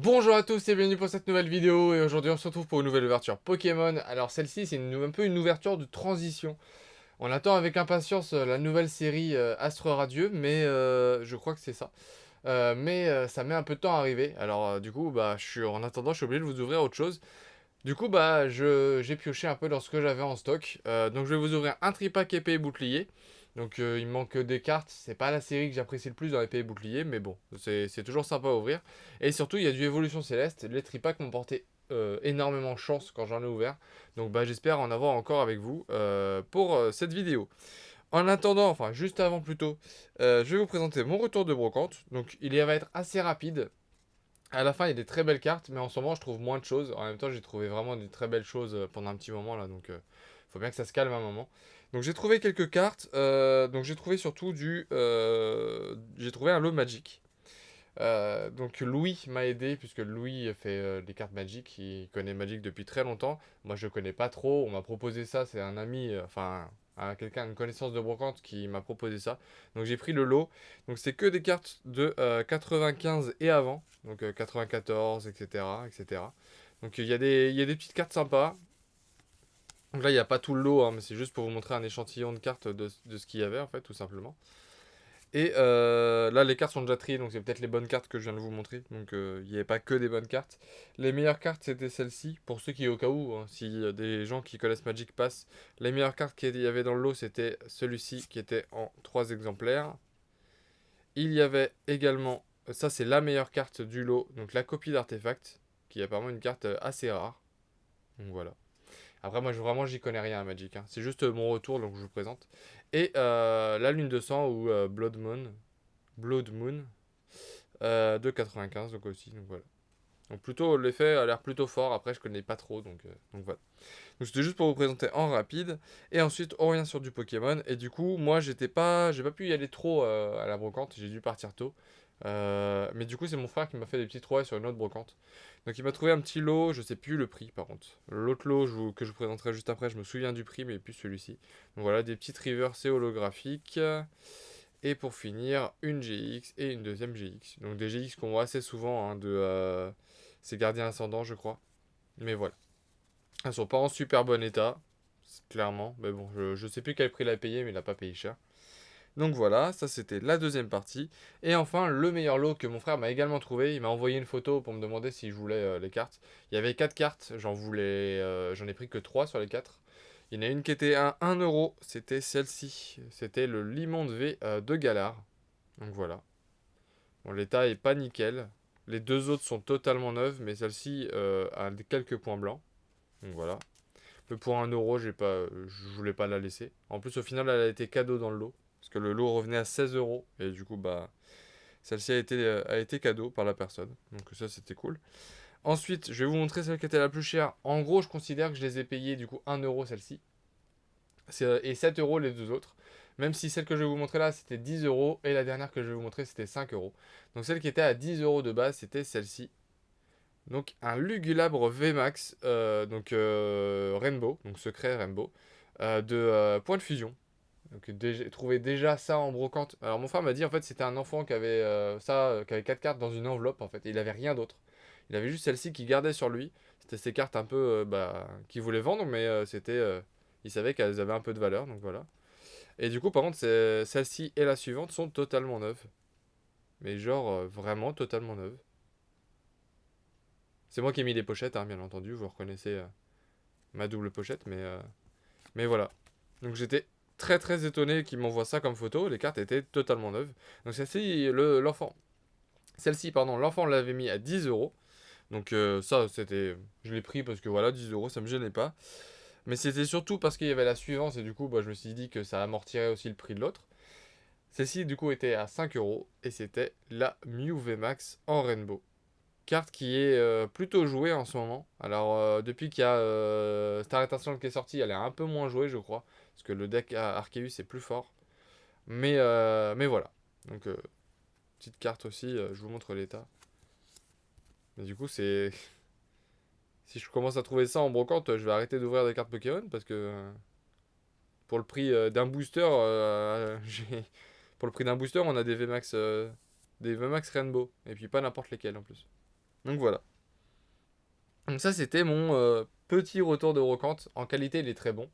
Bonjour à tous et bienvenue pour cette nouvelle vidéo et aujourd'hui on se retrouve pour une nouvelle ouverture Pokémon. Alors celle-ci c'est un peu une ouverture de transition. On attend avec impatience la nouvelle série Astre Radieux mais je crois que c'est ça. Mais ça met un peu de temps à arriver. Alors du coup bah en attendant je suis obligé de vous ouvrir autre chose. Du coup bah j'ai pioché un peu dans ce que j'avais en stock. Donc je vais vous ouvrir un tripack épée et bouclier. Donc il me manque des cartes, c'est pas la série que j'apprécie le plus dans épée et bouclier, mais bon, c'est toujours sympa à ouvrir. Et surtout il y a du évolution céleste, les tripacks m'ont porté énormément chance quand j'en ai ouvert. Donc bah j'espère en avoir encore avec vous pour cette vidéo. En attendant, enfin juste avant plutôt, je vais vous présenter mon retour de brocante. Donc va être assez rapide. À la fin, il y a des très belles cartes, mais en ce moment, je trouve moins de choses. En même temps, j'ai trouvé vraiment des très belles choses pendant un petit moment là, donc faut bien que ça se calme un moment. Donc j'ai trouvé quelques cartes. Donc j'ai trouvé surtout j'ai trouvé un lot Magic. Donc Louis m'a aidé puisque Louis fait les cartes Magic, il connaît Magic depuis très longtemps. Moi je connais pas trop, on m'a proposé ça, c'est un ami, quelqu'un, une connaissance de brocante qui m'a proposé ça. Donc j'ai pris le lot. Donc c'est que des cartes de 95 et avant, donc 94, etc., etc. Donc il y a des petites cartes sympas. Donc là il n'y a pas tout le lot, hein, mais c'est juste pour vous montrer un échantillon de cartes de ce qu'il y avait en fait, tout simplement. Et là, les cartes sont déjà triées, donc c'est peut-être les bonnes cartes que je viens de vous montrer. Donc il n'y avait pas que des bonnes cartes. Les meilleures cartes, c'était celle-ci. Pour ceux qui, au cas où, hein, si des gens qui connaissent Magic passent, les meilleures cartes qu'il y avait dans le lot, c'était celui-ci qui était en 3 exemplaires. Il y avait également, ça c'est la meilleure carte du lot, donc la copie d'artefact, qui est apparemment une carte assez rare. Donc voilà. Après, moi, vraiment, j'y connais rien à Magic, hein. C'est juste mon retour, donc je vous présente. Et la lune de sang ou Blood Moon de 95 donc aussi donc voilà. Donc plutôt l'effet a l'air plutôt fort, après je connais pas trop donc voilà. Donc c'était juste pour vous présenter en rapide et ensuite on revient sur du Pokémon et du coup moi j'ai pas pu y aller trop à la brocante, j'ai dû partir tôt. Mais du coup c'est mon frère qui m'a fait des petits trouvailles sur une autre brocante. Donc il m'a trouvé un petit lot, je sais plus le prix par contre. L'autre lot que je vous présenterai juste après, je me souviens du prix mais plus celui-ci. Donc voilà des petites rivers holographiques. Et pour finir, une GX et une deuxième GX. Donc des GX qu'on voit assez souvent hein, ces gardiens ascendants, je crois. Mais voilà. Elles sont pas en super bon état, clairement. Mais bon, je sais plus quel prix il a payé, mais il a pas payé cher. Donc voilà, ça c'était la deuxième partie. Et enfin, le meilleur lot que mon frère m'a également trouvé. Il m'a envoyé une photo pour me demander si je voulais les cartes. Il y avait 4 cartes, j'en ai pris que 3 sur les 4. Il y en a une qui était à 1 euro, c'était celle-ci. C'était le Limonde V de Galar. Donc voilà. Bon, l'état est pas nickel. Les deux autres sont totalement neuves, mais celle-ci a quelques points blancs. Donc voilà. Mais pour 1 euro, je voulais pas la laisser. En plus, au final, elle a été cadeau dans le lot. Parce que le lot revenait à 16 euros. Et du coup, bah, celle-ci a été cadeau par la personne. Donc ça, c'était cool. Ensuite, je vais vous montrer celle qui était la plus chère. En gros, je considère que je les ai payées du coup 1 euro celle-ci. Et 7 euros les deux autres. Même si celle que je vais vous montrer là, c'était 10 euros. Et la dernière que je vais vous montrer, c'était 5 euros. Donc celle qui était à 10 euros de base, c'était celle-ci. Donc un Lugulabre VMAX, Rainbow, donc secret Rainbow, de point de fusion. Donc j'ai trouvé déjà ça en brocante. Alors mon frère m'a dit en fait c'était un enfant qui avait qui avait 4 cartes dans une enveloppe en fait. Et il avait rien d'autre. Il avait juste celle-ci qui gardait sur lui. C'était ces cartes un peu qu'il voulait vendre, mais il savait qu'elles avaient un peu de valeur, donc voilà. Et du coup par contre celle-ci et la suivante sont totalement neuves. Mais genre vraiment totalement neuves. C'est moi qui ai mis les pochettes, hein, bien entendu. Vous reconnaissez ma double pochette, mais voilà. Donc j'étais très très étonné qu'il m'envoie ça comme photo. Les cartes étaient totalement neuves. Donc celle-ci, pardon, l'enfant l'avait mis à 10 euros. Donc ça, je l'ai pris parce que voilà, 10 euros, ça me gênait pas. Mais c'était surtout parce qu'il y avait la suivante et du coup, bah, je me suis dit que ça amortirait aussi le prix de l'autre. Celle-ci, du coup, était à 5 euros et c'était la Mew VMAX en Rainbow. Carte qui est plutôt jouée en ce moment. Alors, depuis qu'il y a Star Eternal qui est sorti, elle est un peu moins jouée, je crois. Parce que le deck Arceus est plus fort. Mais voilà. Donc, petite carte aussi, je vous montre l'état. Mais du coup, c'est. Si je commence à trouver ça en brocante, je vais arrêter d'ouvrir des cartes Pokémon. Parce que pour le prix d'un booster, pour le prix d'un booster, on a des VMAX Rainbow. Et puis pas n'importe lesquels en plus. Donc voilà. Donc ça, c'était mon petit retour de brocante. En qualité, il est très bon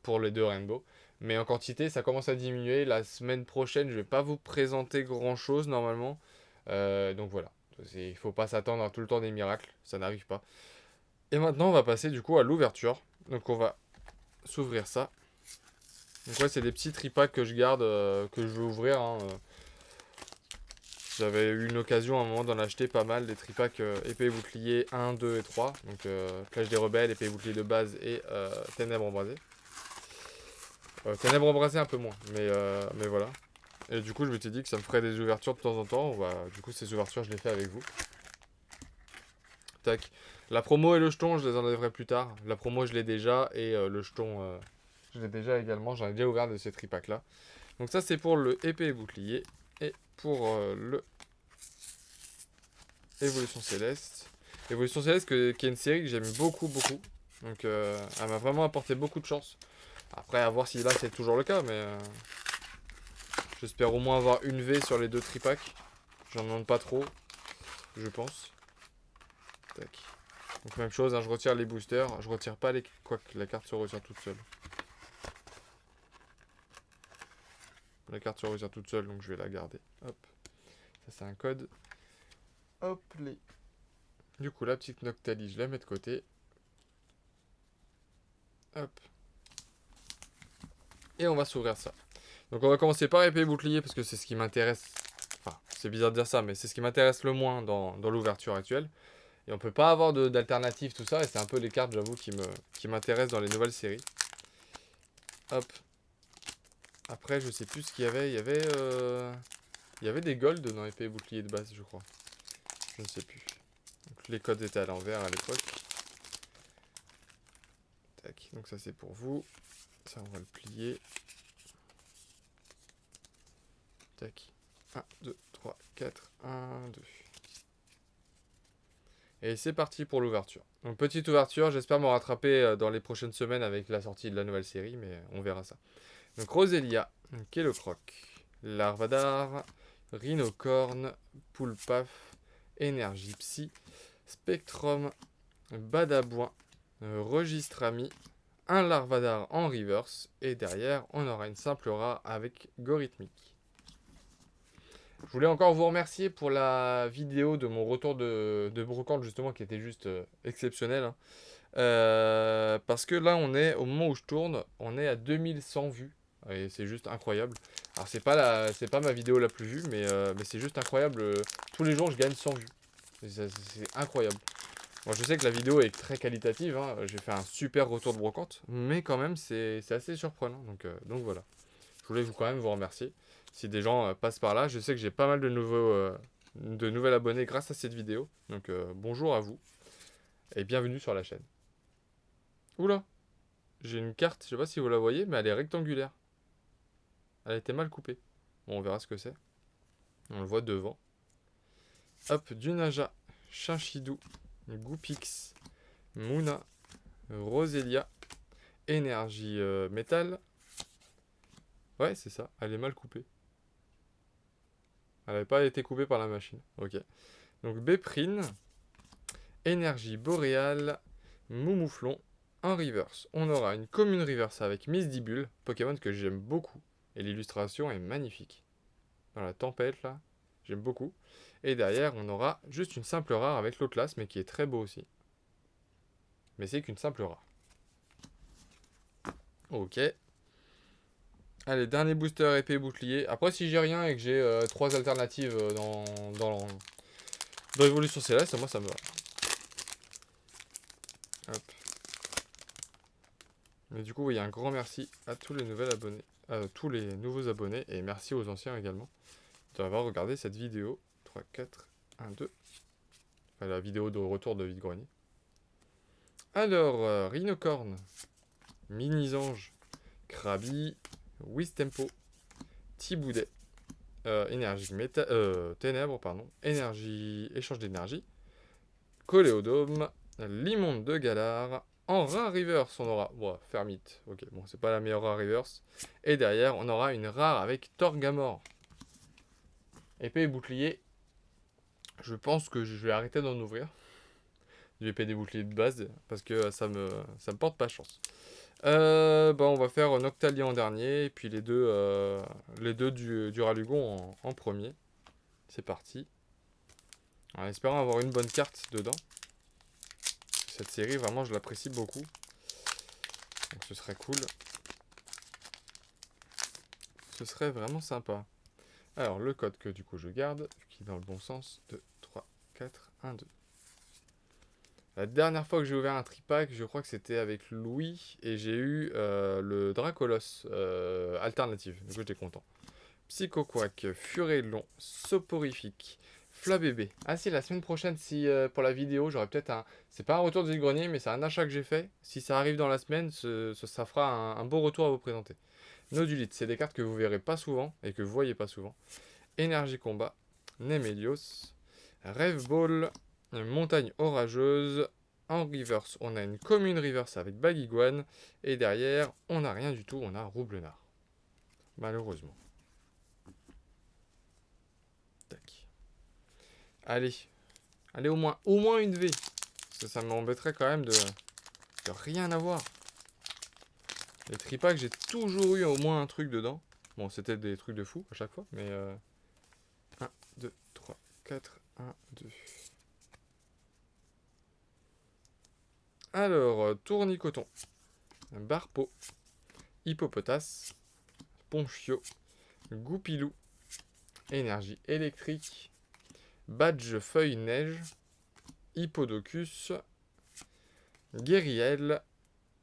pour les deux Rainbow. Mais en quantité, ça commence à diminuer. La semaine prochaine, je vais pas vous présenter grand-chose normalement. Donc voilà. Il faut pas s'attendre à tout le temps des miracles. Ça n'arrive pas. Et maintenant, on va passer du coup à l'ouverture. Donc on va s'ouvrir ça. Donc ouais, c'est des petits tripacks que je garde, que je veux ouvrir, hein. J'avais eu une occasion à un moment d'en acheter pas mal, des tripacks épée et bouclier 1, 2 et 3. Donc Clash des rebelles, épée et bouclier de base et ténèbres embrasées. Ténèbres embrasées un peu moins, mais voilà. Et du coup, je m'étais dit que ça me ferait des ouvertures de temps en temps. Du coup, ces ouvertures, je les fais avec vous. Tac. La promo et le jeton, je les enlèverai plus tard. La promo, je l'ai déjà. Et le jeton, je l'ai déjà également. J'en ai déjà ouvert de ces tripacks là. Donc ça, c'est pour le épée et bouclier. Et pour le Évolution Céleste. Évolution Céleste, qui est une série que j'aime beaucoup, beaucoup. Donc elle m'a vraiment apporté beaucoup de chance. Après, à voir si là, c'est toujours le cas. Mais j'espère au moins avoir une V sur les deux tripacks. J'en demande pas trop, je pense. Tac. Donc même chose, hein, je retire les boosters. Je retire pas les... Quoique la carte se retire toute seule. La carte se retire toute seule, donc je vais la garder. Hop. Ça, c'est un code. Hop, les... Du coup, la petite Noctali, je la mets de côté. Hop. Et on va s'ouvrir ça. Donc on va commencer par épée et bouclier, parce que c'est ce qui m'intéresse. Enfin, c'est bizarre de dire ça, mais c'est ce qui m'intéresse le moins dans l'ouverture actuelle. Et on peut pas avoir d'alternative, tout ça. Et c'est un peu les cartes, j'avoue, qui m'intéressent dans les nouvelles séries. Hop. Après, je sais plus ce qu'il y avait. Il y avait des golds dans épée et bouclier de base, je crois. Je ne sais plus. Donc, les codes étaient à l'envers à l'époque. Tac. Donc ça, c'est pour vous. Ça, on va le plier. Tac. 1, 2, 3, 4. 1, 2. Et c'est parti pour l'ouverture. Donc petite ouverture, j'espère me rattraper dans les prochaines semaines avec la sortie de la nouvelle série, mais on verra ça. Donc Roselia, Kellocroc, Larvadar, Rhinocorn, Poulpaf, Énergie Psy, Spectrum, Badabouin, Registrami, un Larvadar en reverse, et derrière on aura une simple rare avec Gorithmique. Je voulais encore vous remercier pour la vidéo de mon retour de brocante justement qui était juste exceptionnelle, hein. Parce que là on est, au moment où je tourne, on est à 2100 vues. Et c'est juste incroyable. Alors c'est pas ma vidéo la plus vue, mais c'est juste incroyable. Tous les jours je gagne 100 vues. C'est incroyable. Moi je sais que la vidéo est très qualitative, hein. J'ai fait un super retour de brocante. Mais quand même c'est assez surprenant. Donc voilà. Je voulais quand même vous remercier. Si des gens passent par là, je sais que j'ai pas mal de nouveaux abonnés grâce à cette vidéo. Donc bonjour à vous et bienvenue sur la chaîne. Oula, j'ai une carte, je sais pas si vous la voyez, mais elle est rectangulaire. Elle a été mal coupée. Bon, on verra ce que c'est. On le voit devant. Hop, du Naja, Chinchidou, Goupix, Mouna, Roselia, Énergie Métal. Ouais, c'est ça, elle est mal coupée. Elle n'avait pas été coupée par la machine. Ok. Donc Béprine, Énergie Boréale, Moumouflon, en reverse. On aura une commune reverse avec Misdibule, Pokémon que j'aime beaucoup. Et l'illustration est magnifique. Dans la tempête là, j'aime beaucoup. Et derrière, on aura juste une simple rare avec l'Auclas, mais qui est très beau aussi. Mais c'est qu'une simple rare. Ok. Allez, dernier booster épée bouclier. Après, si j'ai rien et que j'ai 3 alternatives dans l'évolution céleste, moi ça me va. Hop. Mais du coup, oui, un grand merci à tous les nouveaux abonnés. Tous les nouveaux abonnés. Et merci aux anciens également d'avoir regardé cette vidéo. 3, 4, 1, 2. Enfin, la vidéo de retour de vide-grenier. Alors, Rhinocorn, Mini-Ange, Krabi, Wistempo, Tiboudet, énergie ténèbres, pardon, énergie, échange d'énergie, Coléodome, Limonde de Galar, en rare reverse, on aura, bon, Fermite, ok, bon, c'est pas la meilleure rare reverse, et derrière, on aura une rare avec Torgamor, épée et bouclier, Je pense que je vais arrêter d'en ouvrir. Du épée des boucliers de base, parce que ça me porte pas chance. Bah, on va faire Noctali en dernier, et puis les deux du Ralugon en premier. C'est parti. En espérant avoir une bonne carte dedans. Cette série, vraiment, je l'apprécie beaucoup. Donc ce serait cool. Ce serait vraiment sympa. Alors, le code que du coup je garde, qui est dans le bon sens, 2, 3, 4, 1, 2. La dernière fois que j'ai ouvert un tripack, je crois que c'était avec Louis, et j'ai eu le Dracolos alternative. Du coup, j'étais content. Psychoquack, Furélon, Soporifique, Flabébé. Ah si, la semaine prochaine, si pour la vidéo, j'aurai peut-être un... C'est pas un retour de vide-grenier, mais c'est un achat que j'ai fait. Si ça arrive dans la semaine, ça fera un beau retour à vous présenter. Nodulite, c'est des cartes que vous verrez pas souvent, et que vous voyez pas souvent. Énergie Combat, Nemelios, Rêve Ball, Montagne Orageuse. En reverse, on a une commune reverse avec Bagiguan. Et derrière, on n'a rien du tout, on a Roublenard. Malheureusement. Tac. Allez. Allez, au moins une V. Parce que ça m'embêterait quand même de rien avoir. Les tripacks, j'ai toujours eu au moins un truc dedans. Bon, c'était des trucs de fou à chaque fois, mais 1, 2, 3, 4, 1, 2. Alors, Tournicoton, Barpo, Hippopotas, Ponchio, Goupilou, Énergie électrique, Badge feuille neige, Hippodocus, Guériel.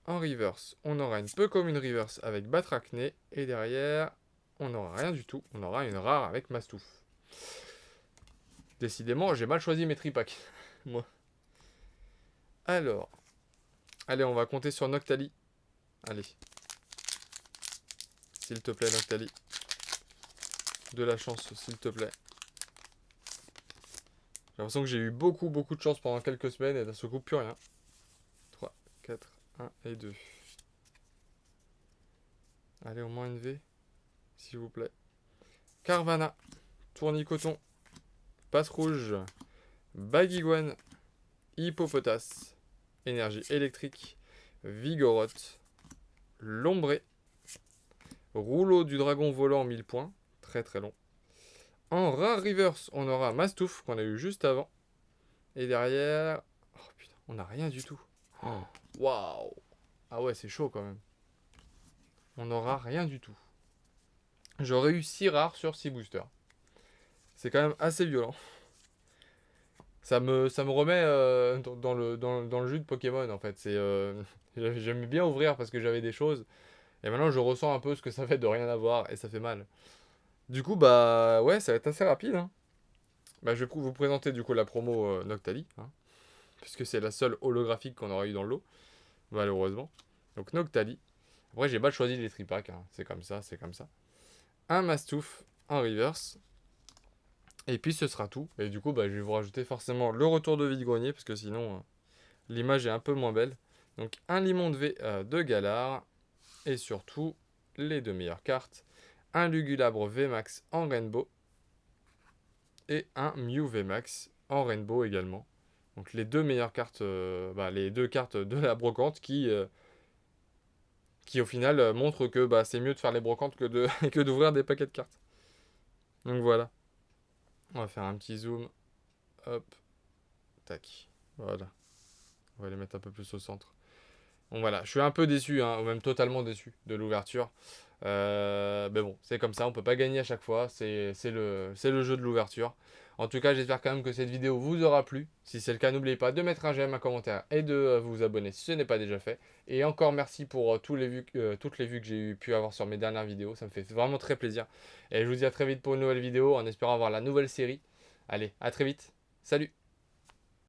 En reverse, on aura une peu comme une reverse avec Batracné. Et derrière, on n'aura rien du tout. On aura une rare avec Mastouf. Décidément, j'ai mal choisi mes tripacks. Moi. Alors. Allez, on va compter sur Noctali. Allez. S'il te plaît, Noctali. De la chance, s'il te plaît. J'ai l'impression que j'ai eu beaucoup de chance pendant quelques semaines et d'un seul coup, plus rien. 3, 4, 1 et 2. Allez, au moins une V. S'il vous plaît. Carvana. Tournicoton. Passe rouge. Bagiguan. Hippopotas. Énergie électrique. Vigoroth. Lombré. Rouleau du dragon volant 1000 points. Très long. En rare reverse, on aura Mastouf qu'on a eu juste avant. Et derrière... Oh putain, on n'a rien du tout. Waouh. Ah ouais, c'est chaud quand même. On n'aura rien du tout. J'aurais eu 6 rares sur 6 boosters. C'est quand même assez violent. Ça me remet dans le jus de Pokémon en fait. J'aimais bien ouvrir parce que j'avais des choses. Et maintenant je ressens un peu ce que ça fait de rien avoir et ça fait mal. Du coup bah ouais ça va être assez rapide. Hein. Bah, je vais vous présenter du coup la promo Noctali. Hein, puisque c'est la seule holographique qu'on aura eu dans le lot. Malheureusement. Donc Noctali. Après j'ai mal choisi les tripacks. Hein. C'est comme ça, c'est comme ça. Un Mastouf en reverse. Et puis ce sera tout. Et du coup, bah, je vais vous rajouter forcément le retour de vide-grenier, parce que sinon, l'image est un peu moins belle. Donc un Limon de V de Galar. Et surtout, les deux meilleures cartes. Un Lugulabre VMAX en Rainbow. Et un Mew VMAX en Rainbow également. Donc les deux meilleures cartes, les deux cartes de la brocante qui au final montrent que bah, c'est mieux de faire les brocantes que d'ouvrir des paquets de cartes. Donc voilà. On va faire un petit zoom. Hop. Tac. Voilà. On va les mettre un peu plus au centre. Bon voilà, je suis un peu déçu, hein, ou même totalement déçu de l'ouverture. Mais bon, c'est comme ça, on peut pas gagner à chaque fois. C'est le jeu de l'ouverture. En tout cas, j'espère quand même que cette vidéo vous aura plu. Si c'est le cas, n'oubliez pas de mettre un j'aime, un commentaire et de vous abonner si ce n'est pas déjà fait. Et encore merci pour toutes les vues que j'ai pu avoir sur mes dernières vidéos. Ça me fait vraiment très plaisir. Et je vous dis à très vite pour une nouvelle vidéo en espérant avoir la nouvelle série. Allez, à très vite. Salut!